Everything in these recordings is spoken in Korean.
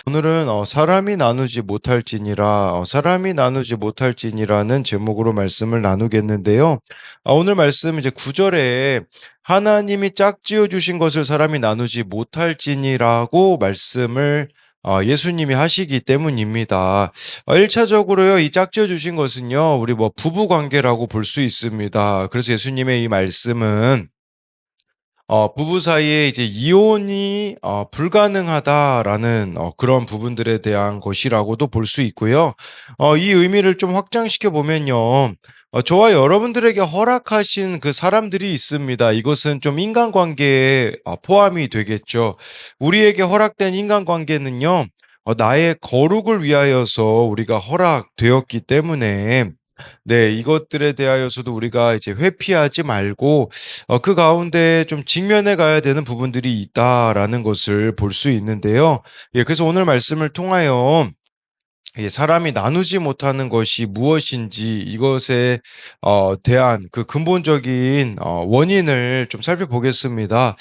오늘은 사람이 나누지 못할지니라 사람이 나누지 못할지니라는 제목으로 말씀을 나누겠는데요. 오늘 말씀 이제 9절에 하나님이 짝지어 주신 것을 사람이 나누지 못할지니라고 말씀을 예수님이 하시기 때문입니다. 1차적으로요, 이 짝지어 주신 것은요, 우리 부부 관계라고 볼 수 있습니다. 그래서 예수님의 이 말씀은 부부 사이에 이제 이혼이 불가능하다라는 그런 부분들에 대한 것이라고도 볼 수 있고요. 이 의미를 좀 확장시켜 보면요. 저와 여러분들에게 허락하신 그 사람들이 있습니다. 이것은 좀 인간관계에 포함이 되겠죠. 우리에게 허락된 인간관계는요. 나의 거룩을 위하여서 우리가 허락되었기 때문에 네, 이것들에 대하여서도 우리가 이제 회피하지 말고 그 가운데 좀 직면해 가야 되는 부분들이 있다라는 것을 볼 수 있는데요. 예, 그래서 오늘 말씀을 통하여 사람이 나누지 못하는 것이 무엇인지 이것에 대한 그 근본적인 원인을 좀 살펴보겠습니다.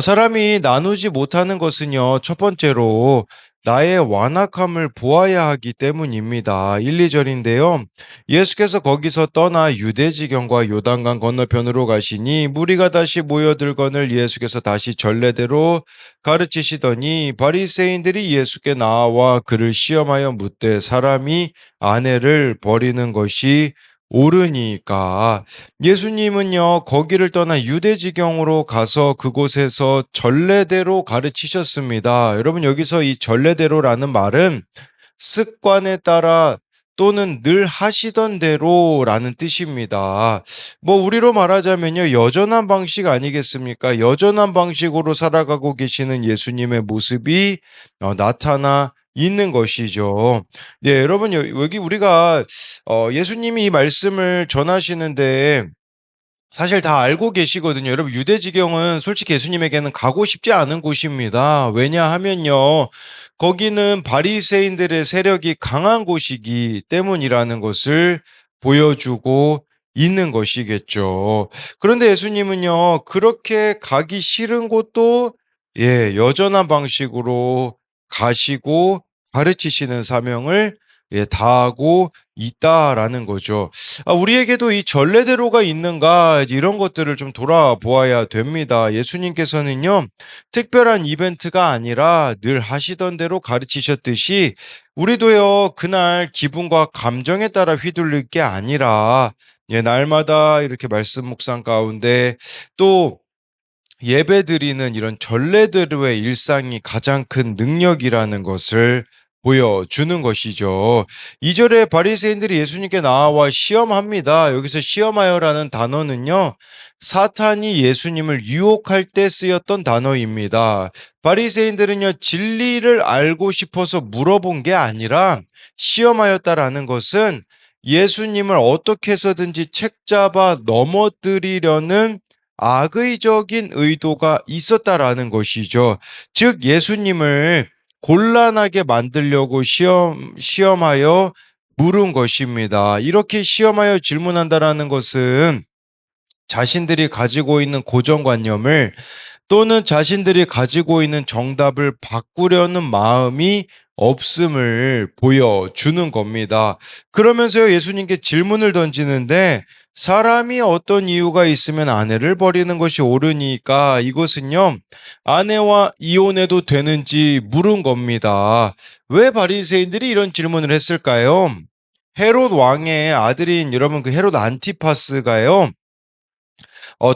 사람이 나누지 못하는 것은요, 첫 번째로 나의 완악함을 보아야 하기 때문입니다. 1, 2절인데요. 예수께서 거기서 떠나 유대 지경과 요단강 건너편으로 가시니 무리가 다시 모여들거늘 예수께서 다시 전례대로 가르치시더니 바리새인들이 예수께 나와 그를 시험하여 묻되 사람이 아내를 버리는 것이 옳으니까. 예수님은요, 거기를 떠나 유대지경으로 가서 그곳에서 전례대로 가르치셨습니다. 여러분, 여기서 이 전례대로라는 말은 습관에 따라 또는 늘 하시던 대로라는 뜻입니다. 우리로 말하자면요, 여전한 방식 아니겠습니까? 여전한 방식으로 살아가고 계시는 예수님의 모습이 나타나 있는 것이죠. 예, 여러분, 여기 우리가 예수님이 이 말씀을 전하시는데 사실 다 알고 계시거든요. 여러분, 유대지경은 솔직히 예수님에게는 가고 싶지 않은 곳입니다. 왜냐하면요, 거기는 바리새인들의 세력이 강한 곳이기 때문이라는 것을 보여주고 있는 것이겠죠. 그런데 예수님은요, 그렇게 가기 싫은 곳도 여전한 방식으로 가시고 가르치시는 사명을 다하고 있다라는 거죠. 우리에게도 이 전례대로가 있는가 이런 것들을 좀 돌아보아야 됩니다. 예수님께서는요, 특별한 이벤트가 아니라 늘 하시던 대로 가르치셨듯이 우리도요, 그날 기분과 감정에 따라 휘둘릴 게 아니라 날마다 이렇게 말씀 묵상 가운데 또 예배드리는 이런 전례대로의 일상이 가장 큰 능력이라는 것을 보여주는 것이죠. 2절에 바리새인들이 예수님께 나와 시험합니다. 여기서 시험하여라는 단어는요, 사탄이 예수님을 유혹할 때 쓰였던 단어입니다. 바리새인들은요, 진리를 알고 싶어서 물어본 게 아니라 시험하였다라는 것은 예수님을 어떻게 해서든지 책잡아 넘어뜨리려는 악의적인 의도가 있었다라는 것이죠. 즉, 예수님을 곤란하게 만들려고 시험하여 물은 것입니다. 이렇게 시험하여 질문한다라는 것은 자신들이 가지고 있는 고정관념을 또는 자신들이 가지고 있는 정답을 바꾸려는 마음이 없음을 보여주는 겁니다. 그러면서요, 예수님께 질문을 던지는데 사람이 어떤 이유가 있으면 아내를 버리는 것이 옳으니까 이것은요, 아내와 이혼해도 되는지 물은 겁니다. 왜 바리새인들이 이런 질문을 했을까요? 헤롯 왕의 아들인 여러분 그 헤롯 안티파스가요,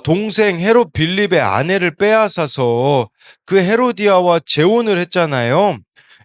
동생 헤롯 빌립의 아내를 빼앗아서 그 헤로디아와 재혼을 했잖아요.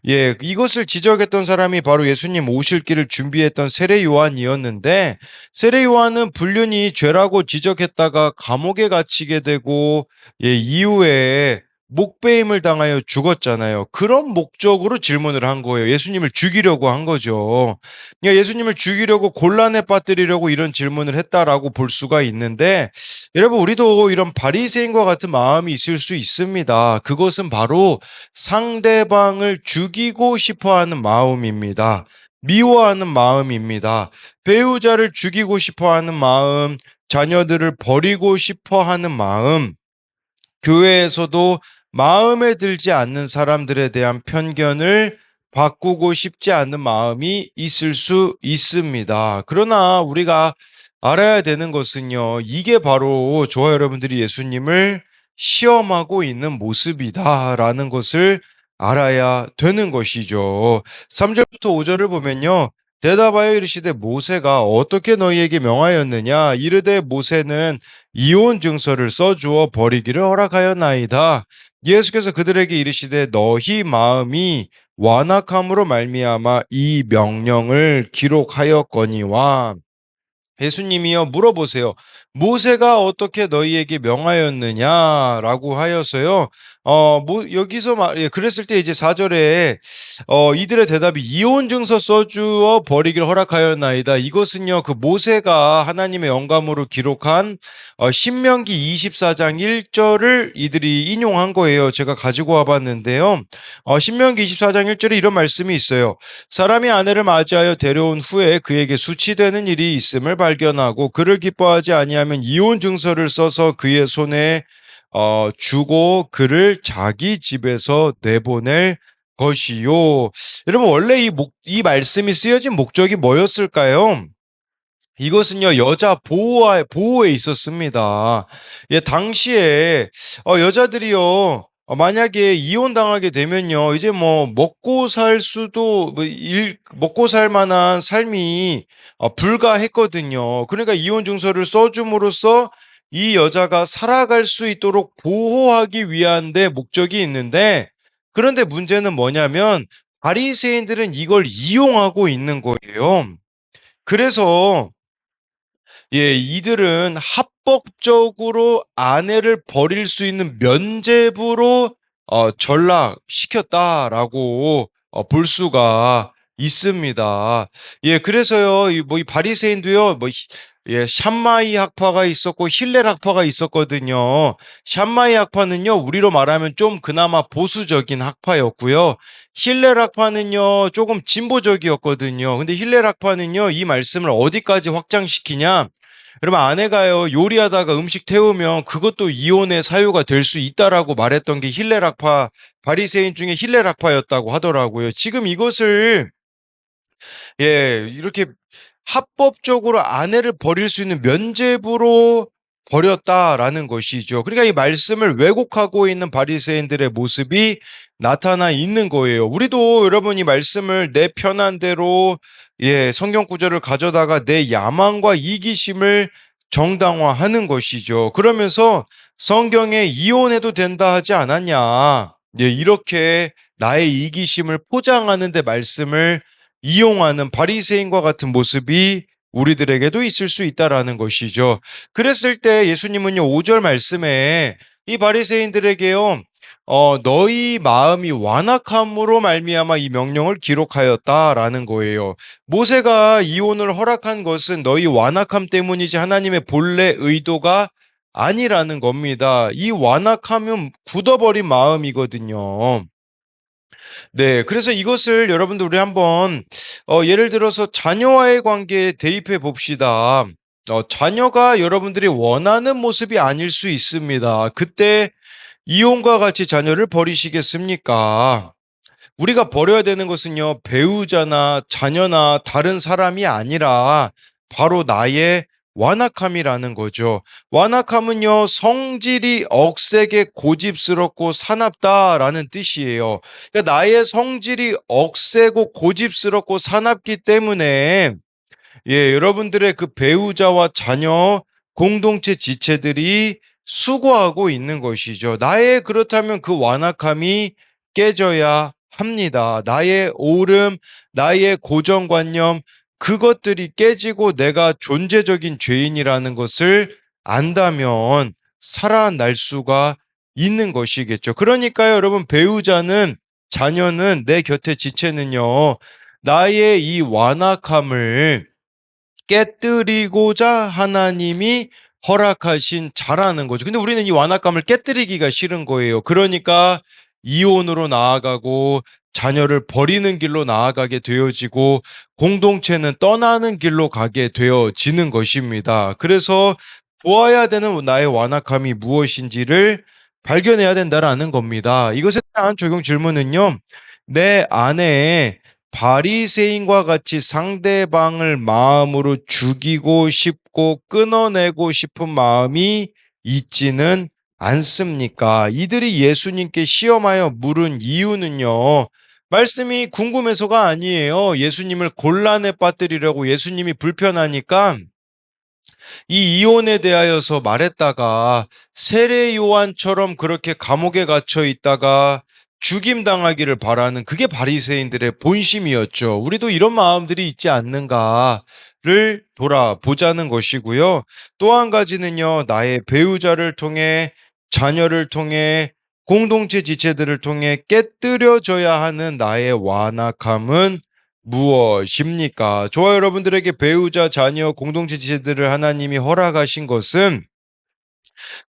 예, 이것을 지적했던 사람이 바로 예수님 오실 길을 준비했던 세례 요한이었는데, 세례 요한은 불륜이 죄라고 지적했다가 감옥에 갇히게 되고, 이후에 목배임을 당하여 죽었잖아요. 그런 목적으로 질문을 한 거예요. 예수님을 죽이려고 한 거죠. 그러니까 예수님을 죽이려고 곤란에 빠뜨리려고 이런 질문을 했다라고 볼 수가 있는데, 여러분, 우리도 이런 바리새인과 같은 마음이 있을 수 있습니다. 그것은 바로 상대방을 죽이고 싶어 하는 마음입니다. 미워하는 마음입니다. 배우자를 죽이고 싶어 하는 마음, 자녀들을 버리고 싶어 하는 마음, 교회에서도 마음에 들지 않는 사람들에 대한 편견을 바꾸고 싶지 않은 마음이 있을 수 있습니다. 그러나 우리가 알아야 되는 것은요, 이게 바로 저와 여러분들이 예수님을 시험하고 있는 모습이다라는 것을 알아야 되는 것이죠. 3절부터 5절을 보면요. 대답하여 이르시되 모세가 어떻게 너희에게 명하였느냐? 이르되 모세는 이혼 증서를 써주어 버리기를 허락하였나이다. 예수께서 그들에게 이르시되 너희 마음이 완악함으로 말미암아 이 명령을 기록하였거니와. 예수님이여 물어보세요. 모세가 어떻게 너희에게 명하였느냐라고 하여서요. 여기서 그랬을 때 이제 4절에 이들의 대답이 이혼 증서 써주어 버리기를 허락하였나이다. 이것은요, 그 모세가 하나님의 영감으로 기록한 신명기 24장 1절을 이들이 인용한 거예요. 제가 가지고 와봤는데요. 신명기 24장 1절에 이런 말씀이 있어요. 사람이 아내를 맞이하여 데려온 후에 그에게 수치되는 일이 있음을 발견하고 그를 기뻐하지 아니하면 이혼 증서를 써서 그의 손에 주고 그를 자기 집에서 내보낼 것이요. 여러분 원래 이 말씀이 쓰여진 목적이 뭐였을까요? 이것은요, 여자 보호에 있었습니다. 예, 당시에, 여자들이요, 만약에 이혼당하게 되면요, 이제 뭐, 먹고 살 만한 삶이, 불가했거든요. 그러니까 이혼증서를 써줌으로써 이 여자가 살아갈 수 있도록 보호하기 위한 데 목적이 있는데, 그런데 문제는 뭐냐면, 바리새인들은 이걸 이용하고 있는 거예요. 그래서, 예, 이들은 합법적으로 아내를 버릴 수 있는 면죄부로 전락시켰다라고 볼 수가 있습니다. 예, 그래서요, 이 바리새인도요, 예, 샴마이 학파가 있었고 힐렐 학파가 있었거든요. 샴마이 학파는요, 우리로 말하면 좀 그나마 보수적인 학파였고요. 힐렐 학파는요, 조금 진보적이었거든요. 근데 힐렐 학파는요, 이 말씀을 어디까지 확장시키냐? 여러분 아내가요 요리하다가 음식 태우면 그것도 이혼의 사유가 될 수 있다라고 말했던 게 힐레락파 바리새인 중에 힐레락파였다고 하더라고요. 지금 이것을 이렇게 합법적으로 아내를 버릴 수 있는 면죄부로 버렸다라는 것이죠. 그러니까 이 말씀을 왜곡하고 있는 바리새인들의 모습이 나타나 있는 거예요. 우리도 여러분 이 말씀을 내 편한 대로 성경 구절을 가져다가 내 야망과 이기심을 정당화하는 것이죠. 그러면서 성경에 이혼해도 된다 하지 않았냐. 이렇게 나의 이기심을 포장하는 데 말씀을 이용하는 바리새인과 같은 모습이 우리들에게도 있을 수 있다라는 것이죠. 그랬을 때 예수님은요 5절 말씀에 이 바리새인들에게요 너희 마음이 완악함으로 말미암아 이 명령을 기록하였다라는 거예요. 모세가 이혼을 허락한 것은 너희 완악함 때문이지 하나님의 본래 의도가 아니라는 겁니다. 이 완악함은 굳어버린 마음이거든요. 네, 그래서 이것을 여러분들 우리 한번 예를 들어서 자녀와의 관계에 대입해 봅시다. 자녀가 여러분들이 원하는 모습이 아닐 수 있습니다. 그때 이혼과 같이 자녀를 버리시겠습니까? 우리가 버려야 되는 것은요, 배우자나 자녀나 다른 사람이 아니라 바로 나의 완악함이라는 거죠. 완악함은요, 성질이 억세게 고집스럽고 사납다라는 뜻이에요. 그러니까 나의 성질이 억세고 고집스럽고 사납기 때문에 여러분들의 그 배우자와 자녀, 공동체 지체들이 수고하고 있는 것이죠. 나의 그렇다면 그 완악함이 깨져야 합니다. 나의 오름, 나의 고정관념, 그것들이 깨지고 내가 존재적인 죄인이라는 것을 안다면 살아날 수가 있는 것이겠죠. 그러니까요, 여러분, 배우자는, 자녀는, 내 곁에 지체는요, 나의 이 완악함을 깨뜨리고자 하나님이 허락하신 자라는 거죠. 근데 우리는 이 완악감을 깨뜨리기가 싫은 거예요. 그러니까 이혼으로 나아가고 자녀를 버리는 길로 나아가게 되어지고 공동체는 떠나는 길로 가게 되어지는 것입니다. 그래서 보아야 되는 나의 완악함이 무엇인지를 발견해야 된다라는 겁니다. 이것에 대한 적용 질문은요. 내 안에 바리새인과 같이 상대방을 마음으로 죽이고 싶고 끊어내고 싶은 마음이 있지는 않습니까? 이들이 예수님께 시험하여 물은 이유는요. 말씀이 궁금해서가 아니에요. 예수님을 곤란에 빠뜨리려고, 예수님이 불편하니까 이 이혼에 대하여서 말했다가 세례 요한처럼 그렇게 감옥에 갇혀 있다가 죽임당하기를 바라는, 그게 바리새인들의 본심이었죠. 우리도 이런 마음들이 있지 않는가를 돌아보자는 것이고요. 또 한 가지는요, 나의 배우자를 통해, 자녀를 통해, 공동체 지체들을 통해 깨뜨려져야 하는 나의 완악함은 무엇입니까? 저와 여러분들에게 배우자, 자녀, 공동체 지체들을 하나님이 허락하신 것은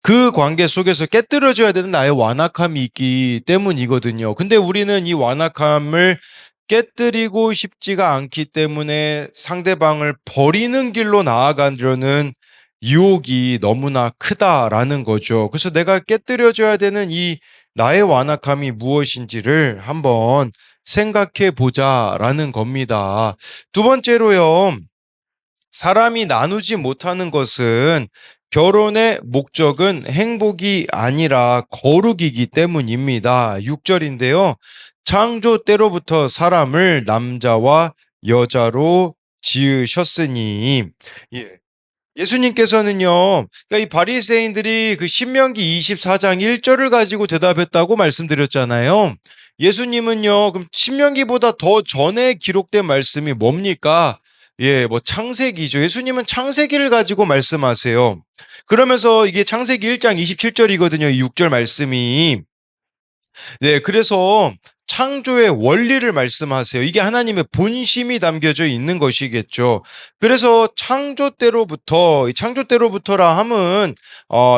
그 관계 속에서 깨뜨려져야 되는 나의 완악함이 있기 때문이거든요. 근데 우리는 이 완악함을 깨뜨리고 싶지가 않기 때문에 상대방을 버리는 길로 나아가려는 유혹이 너무나 크다라는 거죠. 그래서 내가 깨뜨려져야 되는 이 나의 완악함이 무엇인지를 한번 생각해 보자라는 겁니다. 두 번째로요. 사람이 나누지 못하는 것은 결혼의 목적은 행복이 아니라 거룩이기 때문입니다. 6절인데요. 창조 때로부터 사람을 남자와 여자로 지으셨으니. 예. 예수님께서는요, 그러니까 이 바리새인들이 그 신명기 24장 1절을 가지고 대답했다고 말씀드렸잖아요. 예수님은요, 그럼 신명기보다 더 전에 기록된 말씀이 뭡니까? 예, 뭐 창세기죠. 예수님은 창세기를 가지고 말씀하세요. 그러면서 이게 창세기 1장 27절이거든요. 이 6절 말씀이. 네, 그래서 창조의 원리를 말씀하세요. 이게 하나님의 본심이 담겨져 있는 것이겠죠. 그래서 창조 때로부터, 이 창조 때로부터라 함은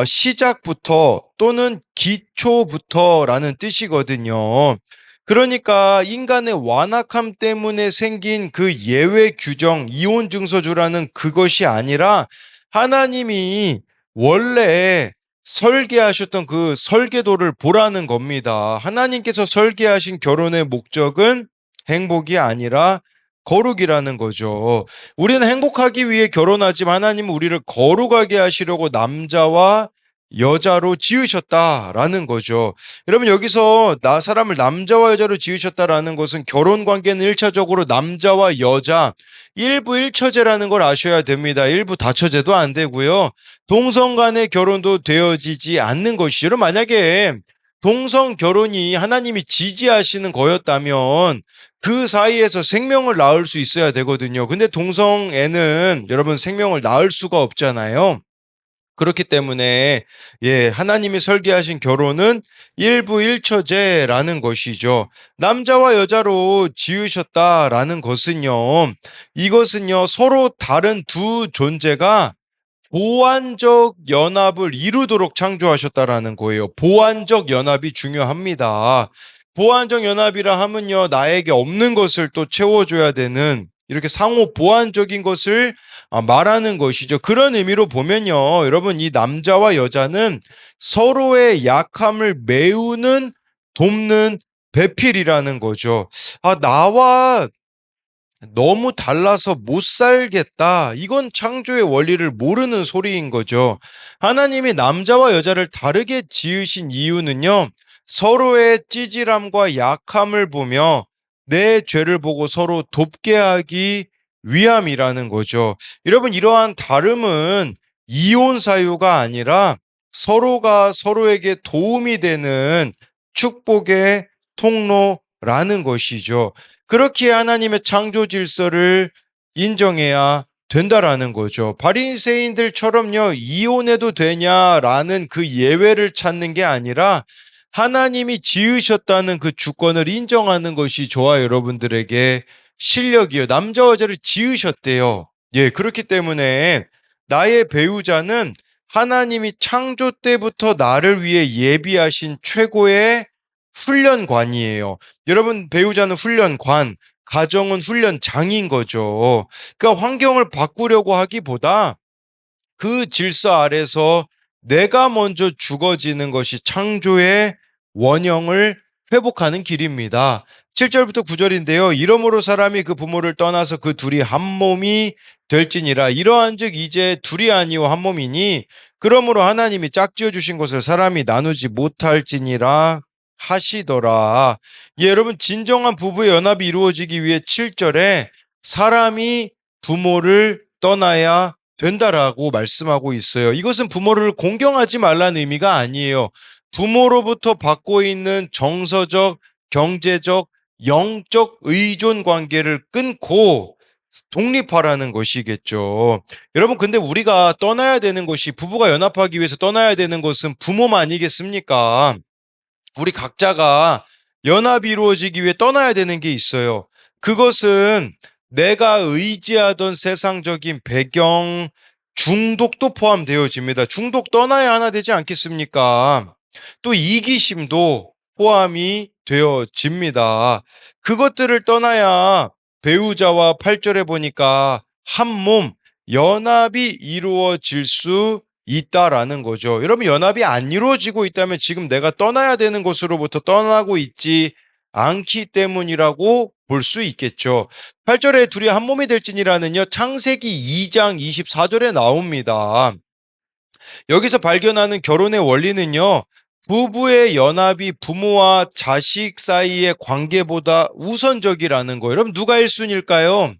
시작부터 또는 기초부터라는 뜻이거든요. 그러니까 인간의 완악함 때문에 생긴 그 예외 규정, 이혼 증서주라는 그것이 아니라 하나님이 원래 설계하셨던 그 설계도를 보라는 겁니다. 하나님께서 설계하신 결혼의 목적은 행복이 아니라 거룩이라는 거죠. 우리는 행복하기 위해 결혼하지만 하나님은 우리를 거룩하게 하시려고 남자와 여자로 지으셨다라는 거죠. 여러분, 여기서 나 사람을 남자와 여자로 지으셨다라는 것은 결혼 관계는 1차적으로 남자와 여자, 일부 일처제라는 걸 아셔야 됩니다. 일부 다처제도 안 되고요. 동성 간의 결혼도 되어지지 않는 것이죠. 여러분, 만약에 동성 결혼이 하나님이 지지하시는 거였다면 그 사이에서 생명을 낳을 수 있어야 되거든요. 근데 동성애는 여러분 생명을 낳을 수가 없잖아요. 그렇기 때문에 하나님이 설계하신 결혼은 일부일처제라는 것이죠. 남자와 여자로 지으셨다라는 것은요. 이것은요, 서로 다른 두 존재가 보완적 연합을 이루도록 창조하셨다라는 거예요. 보완적 연합이 중요합니다. 보완적 연합이라 하면요, 나에게 없는 것을 또 채워줘야 되는, 이렇게 상호 보완적인 것을 말하는 것이죠. 그런 의미로 보면요, 여러분, 이 남자와 여자는 서로의 약함을 메우는, 돕는 배필이라는 거죠. 나와 너무 달라서 못 살겠다. 이건 창조의 원리를 모르는 소리인 거죠. 하나님이 남자와 여자를 다르게 지으신 이유는요, 서로의 찌질함과 약함을 보며 내 죄를 보고 서로 돕게 하기 위함이라는 거죠. 여러분, 이러한 다름은 이혼 사유가 아니라 서로가 서로에게 도움이 되는 축복의 통로라는 것이죠. 그렇게 하나님의 창조 질서를 인정해야 된다라는 거죠. 바리새인들처럼요, 이혼해도 되냐라는 그 예외를 찾는 게 아니라 하나님이 지으셨다는 그 주권을 인정하는 것이 저와 여러분들에게 실력이요. 남자와 여자를 지으셨대요. 예, 그렇기 때문에 나의 배우자는 하나님이 창조 때부터 나를 위해 예비하신 최고의 훈련관이에요. 여러분, 배우자는 훈련관, 가정은 훈련장인 거죠. 그러니까 환경을 바꾸려고 하기보다 그 질서 아래서 내가 먼저 죽어지는 것이 창조의 원형을 회복하는 길입니다. 7절부터 9절인데요. 이러므로 사람이 그 부모를 떠나서 그 둘이 한 몸이 될지니라. 이러한즉 이제 둘이 아니요 한 몸이니 그러므로 하나님이 짝지어 주신 것을 사람이 나누지 못할지니라 하시더라. 예, 여러분 진정한 부부의 연합이 이루어지기 위해 7절에 사람이 부모를 떠나야 된다라고 말씀하고 있어요. 이것은 부모를 공경하지 말라는 의미가 아니에요. 부모로부터 받고 있는 정서적, 경제적, 영적 의존 관계를 끊고 독립하라는 것이겠죠. 여러분, 근데 우리가 떠나야 되는 것이, 부부가 연합하기 위해서 떠나야 되는 것은 부모만 아니겠습니까? 우리 각자가 연합이 이루어지기 위해 떠나야 되는 게 있어요. 그것은 내가 의지하던 세상적인 배경, 중독도 포함되어집니다. 중독 떠나야 하나 되지 않겠습니까? 또 이기심도 포함이 되어집니다. 그것들을 떠나야 배우자와 8절에 보니까 한 몸, 연합이 이루어질 수 있다라는 거죠. 여러분, 연합이 안 이루어지고 있다면 지금 내가 떠나야 되는 곳으로부터 떠나고 있지 않기 때문이라고 볼 수 있겠죠. 8절에 둘이 한 몸이 될지니라는요, 창세기 2장 24절에 나옵니다. 여기서 발견하는 결혼의 원리는요, 부부의 연합이 부모와 자식 사이의 관계보다 우선적이라는 거예요. 여러분, 누가 1순위일까요?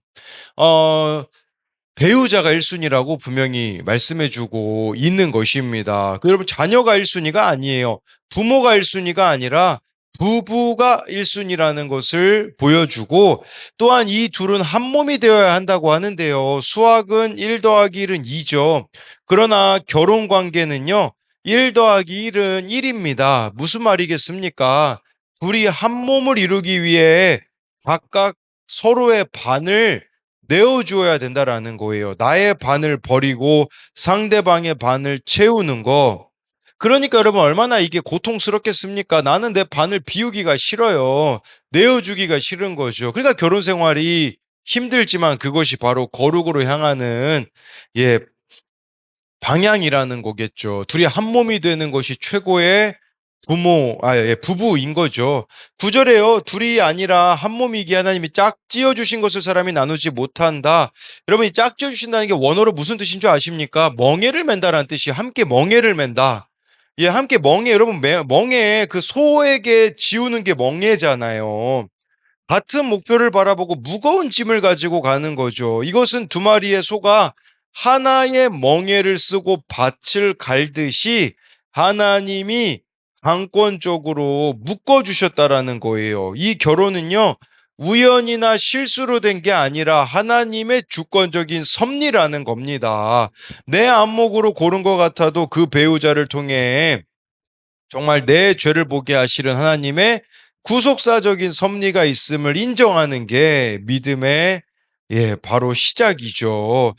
배우자가 1순위라고 분명히 말씀해주고 있는 것입니다. 여러분, 자녀가 1순위가 아니에요. 부모가 1순위가 아니라 부부가 1순위라는 것을 보여주고, 또한 이 둘은 한 몸이 되어야 한다고 하는데요. 수학은 1 더하기 1은 2죠. 그러나 결혼 관계는요, 1 더하기 1은 1입니다. 무슨 말이겠습니까? 둘이 한 몸을 이루기 위해 각각 서로의 반을 내어주어야 된다라는 거예요. 나의 반을 버리고 상대방의 반을 채우는 거. 그러니까 여러분, 얼마나 이게 고통스럽겠습니까? 나는 내 반을 비우기가 싫어요. 내어주기가 싫은 거죠. 그러니까 결혼 생활이 힘들지만 그것이 바로 거룩으로 향하는, 예, 방향이라는 거겠죠. 둘이 한 몸이 되는 것이 최고의 부부인 거죠. 9절에요. 둘이 아니라 한 몸이기에 하나님이 짝지어 주신 것을 사람이 나누지 못한다. 여러분, 이 짝지어 주신다는 게 원어로 무슨 뜻인 줄 아십니까? 멍에를 맨다라는 뜻이에요. 함께 멍에를 맨다. 예, 함께 멍에, 여러분, 멍에, 그 소에게 지우는 게 멍에잖아요. 같은 목표를 바라보고 무거운 짐을 가지고 가는 거죠. 이것은 두 마리의 소가 하나의 멍에를 쓰고 밭을 갈듯이 하나님이 강권적으로 묶어주셨다라는 거예요. 이 결혼은요, 우연이나 실수로 된 게 아니라 하나님의 주권적인 섭리라는 겁니다. 내 안목으로 고른 것 같아도 그 배우자를 통해 정말 내 죄를 보게 하시는 하나님의 구속사적인 섭리가 있음을 인정하는 게 믿음의, 예, 바로 시작이죠.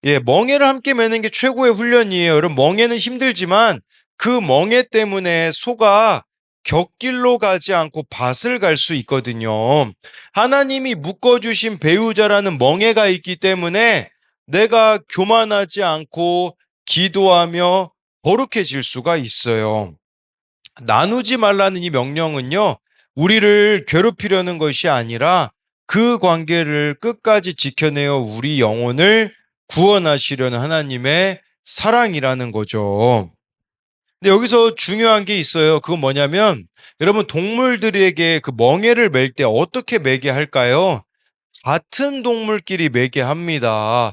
예, 멍에를 함께 매는 게 최고의 훈련이에요. 여러분, 멍에는 힘들지만 그 멍에 때문에 소가 곁길로 가지 않고 밭을 갈 수 있거든요. 하나님이 묶어주신 배우자라는 멍에가 있기 때문에 내가 교만하지 않고 기도하며 거룩해질 수가 있어요. 나누지 말라는 이 명령은요, 우리를 괴롭히려는 것이 아니라 그 관계를 끝까지 지켜내어 우리 영혼을 구원하시려는 하나님의 사랑이라는 거죠. 근데 여기서 중요한 게 있어요. 그건 뭐냐면, 여러분, 동물들에게 그 멍에를 맬 때 어떻게 매게 할까요? 같은 동물끼리 매게 합니다.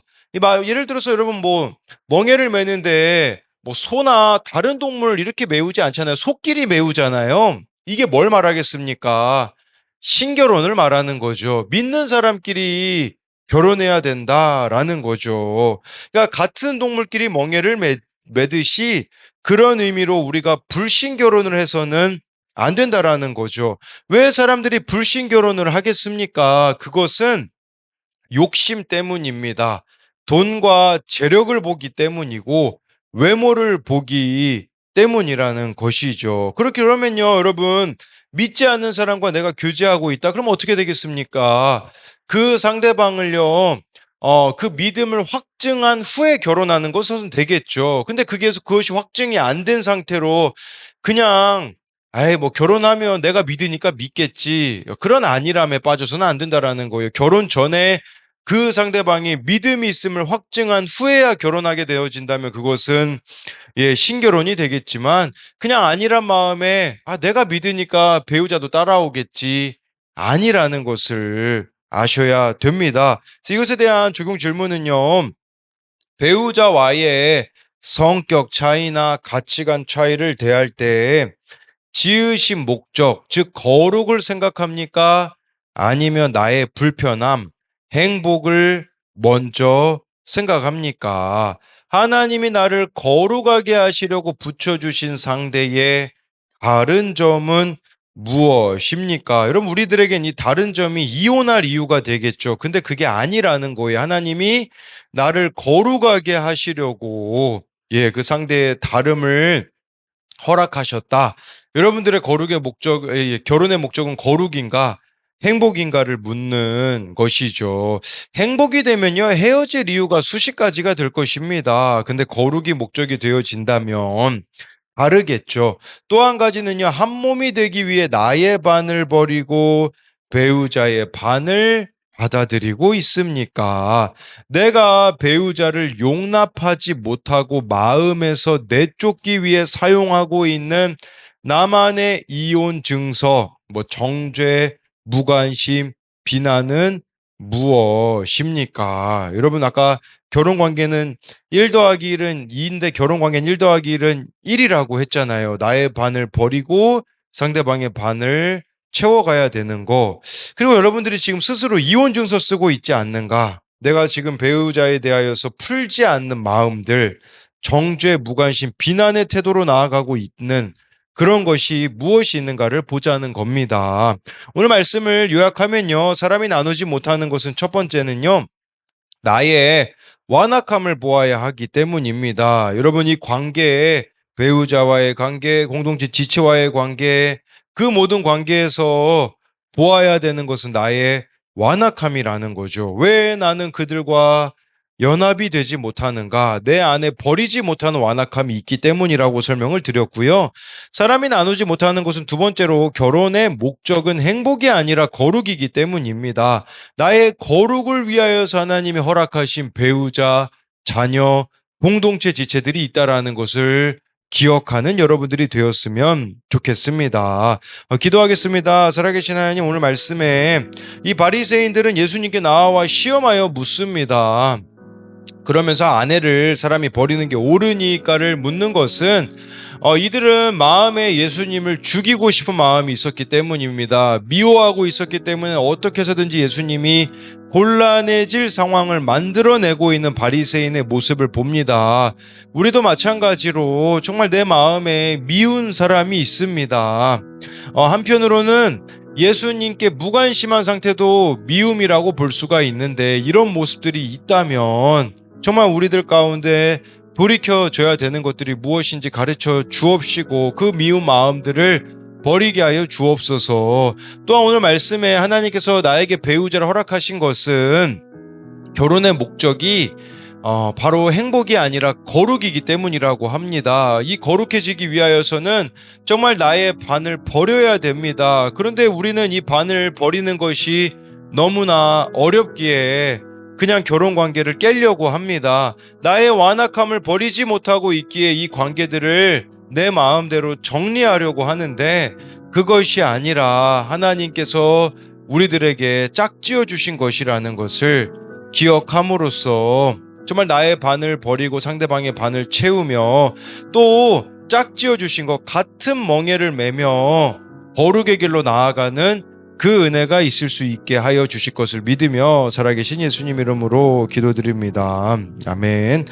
예를 들어서 여러분, 뭐 멍에를 매는데 뭐 소나 다른 동물 이렇게 메우지 않잖아요. 소끼리 메우잖아요. 이게 뭘 말하겠습니까? 신결혼을 말하는 거죠. 믿는 사람끼리 결혼해야 된다라는 거죠. 그러니까 같은 동물끼리 멍에를 매듯이 그런 의미로 우리가 불신 결혼을 해서는 안 된다라는 거죠. 왜 사람들이 불신 결혼을 하겠습니까? 그것은 욕심 때문입니다. 돈과 재력을 보기 때문이고 외모를 보기 때문이라는 것이죠. 그렇게 그러면요, 여러분, 믿지 않는 사람과 내가 교제하고 있다. 그럼 어떻게 되겠습니까? 그 상대방을요, 그 믿음을 확증한 후에 결혼하는 것은 되겠죠. 근데 그것이 확증이 안 된 상태로 그냥 아이, 뭐, 결혼하면 내가 믿으니까 믿겠지. 그런 안일함에 빠져서는 안 된다라는 거예요. 결혼 전에 그 상대방이 믿음이 있음을 확증한 후에야 결혼하게 되어진다면 그것은 신결혼이 되겠지만 그냥 안일한 마음에 내가 믿으니까 배우자도 따라오겠지. 아니라는 것을 아셔야 됩니다. 그래서 이것에 대한 적용 질문은요. 배우자와의 성격 차이나 가치관 차이를 대할 때 지으신 목적, 즉 거룩을 생각합니까? 아니면 나의 불편함, 행복을 먼저 생각합니까? 하나님이 나를 거룩하게 하시려고 붙여주신 상대의 다른 점은 무엇입니까? 여러분, 우리들에겐 이 다른 점이 이혼할 이유가 되겠죠. 근데 그게 아니라는 거예요. 하나님이 나를 거룩하게 하시려고 그 상대의 다름을 허락하셨다. 여러분들의 거룩의 목적, 결혼의 목적은 거룩인가, 행복인가를 묻는 것이죠. 행복이 되면요, 헤어질 이유가 수십 가지가 될 것입니다. 근데 거룩이 목적이 되어진다면 다르겠죠. 또 한 가지는요, 한 몸이 되기 위해 나의 반을 버리고 배우자의 반을 받아들이고 있습니까? 내가 배우자를 용납하지 못하고 마음에서 내쫓기 위해 사용하고 있는 나만의 이혼 증서, 뭐 정죄, 무관심, 비난은 무엇입니까? 여러분, 아까 결혼 관계는 1 더하기 1은 2인데 결혼 관계는 1 더하기 1은 1이라고 했잖아요. 나의 반을 버리고 상대방의 반을 채워가야 되는 거. 그리고 여러분들이 지금 스스로 이혼 증서 쓰고 있지 않는가? 내가 지금 배우자에 대하여서 풀지 않는 마음들, 정죄, 무관심, 비난의 태도로 나아가고 있는 그런 것이 무엇이 있는가를 보자는 겁니다. 오늘 말씀을 요약하면요. 사람이 나누지 못하는 것은 첫 번째는요. 나의 완악함을 보아야 하기 때문입니다. 여러분, 이 관계에 배우자와의 관계, 공동체 지체와의 관계, 그 모든 관계에서 보아야 되는 것은 나의 완악함이라는 거죠. 왜 나는 그들과 연합이 되지 못하는가? 내 안에 버리지 못하는 완악함이 있기 때문이라고 설명을 드렸고요. 사람이 나누지 못하는 것은 두 번째로 결혼의 목적은 행복이 아니라 거룩이기 때문입니다. 나의 거룩을 위하여서 하나님이 허락하신 배우자, 자녀, 공동체 지체들이 있다라는 것을 기억하는 여러분들이 되었으면 좋겠습니다. 기도하겠습니다. 살아계신 하나님, 오늘 말씀에 이 바리새인들은 예수님께 나와 시험하여 묻습니다. 그러면서 아내를 사람이 버리는 게 옳으니까를 묻는 것은 이들은 마음에 예수님을 죽이고 싶은 마음이 있었기 때문입니다. 미워하고 있었기 때문에 어떻게 해서든지 예수님이 곤란해질 상황을 만들어내고 있는 바리새인의 모습을 봅니다. 우리도 마찬가지로 정말 내 마음에 미운 사람이 있습니다. 한편으로는 예수님께 무관심한 상태도 미움이라고 볼 수가 있는데, 이런 모습들이 있다면 정말 우리들 가운데 돌이켜줘야 되는 것들이 무엇인지 가르쳐 주옵시고 그 미운 마음들을 버리게 하여 주옵소서. 또한 오늘 말씀에 하나님께서 나에게 배우자를 허락하신 것은 결혼의 목적이 바로 행복이 아니라 거룩이기 때문이라고 합니다. 이 거룩해지기 위하여서는 정말 나의 반을 버려야 됩니다. 그런데 우리는 이 반을 버리는 것이 너무나 어렵기에 그냥 결혼 관계를 깨려고 합니다. 나의 완악함을 버리지 못하고 있기에 이 관계들을 내 마음대로 정리하려고 하는데, 그것이 아니라 하나님께서 우리들에게 짝지어 주신 것이라는 것을 기억함으로써 정말 나의 반을 버리고 상대방의 반을 채우며 또 짝지어 주신 것 같은 멍에를 매며 거룩의 길로 나아가는 그 은혜가 있을 수 있게 하여 주실 것을 믿으며 살아계신 예수님 이름으로 기도드립니다. 아멘.